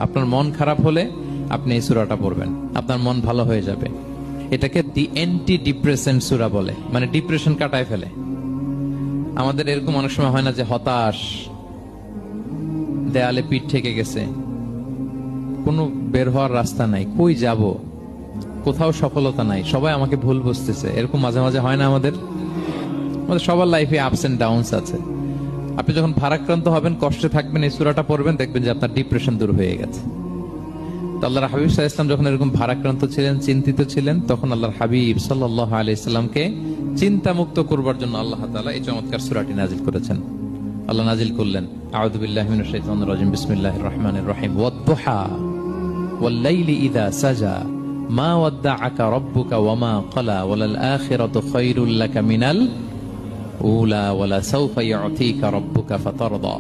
আপনার মন খারাপ হলে আপনি এই সূরাটা পড়বেন, আপনার মন ভালো হয়ে যাবে। এটাকে দি অ্যান্টি ডিপ্রেসেন্ট সূরা বলে, মানে ডিপ্রেশন কাটায় ফেলে। আমাদের এরকম অনেক সময় হয় না যে হতাশ, দেয়ালে পিঠ ঠেকে গেছে, কোনো বের হওয়ার রাস্তা নাই, কই যাব, কোথাও সফলতা নাই, সবাই আমাকে ভুল বুঝতেছে, এরকম মাঝে মাঝে হয় না? আমাদের সবার লাইফে আপস এন্ড ডাউনস আছে। আপনি যখন ভারাক্রান্ত হবেন, কষ্টে থাকবেন, এই সূরাটা পড়বেন, দেখবেন যে আপনার ডিপ্রেশন দূর হয়ে গেছে। তো আল্লাহর হাবিব সাল্লাল্লাহু আলাইহি ওয়াসাল্লাম যখন এরকম ভারাক্রান্ত ছিলেন, চিন্তিত ছিলেন, তখন আল্লাহর হাবিব সাল্লাল্লাহু আলাইহি ওয়াসাল্লামকে চিন্তা মুক্ত করবার জন্য আল্লাহ তাআলা এই চমৎকার সূরাটি নাজিল করেছেন। আল্লাহ নাজিল করলেন, আউযু বিল্লাহি মিনাশ শাইতানির রাজিম, বিসমিল্লাহির রহমানির রহিম, ওয়াদ-দুহা ওয়াল-লাইলি ইযা সাজা মা ওয়াদ্দাআকা রাব্বুকা ওয়া মা ক্বালা ওয়ালাল আখিরাতু খায়রুল লাকা মিনাল উলা ওয়ালা সাওফা ইউতিকা রাব্বুকা ফাতারদা।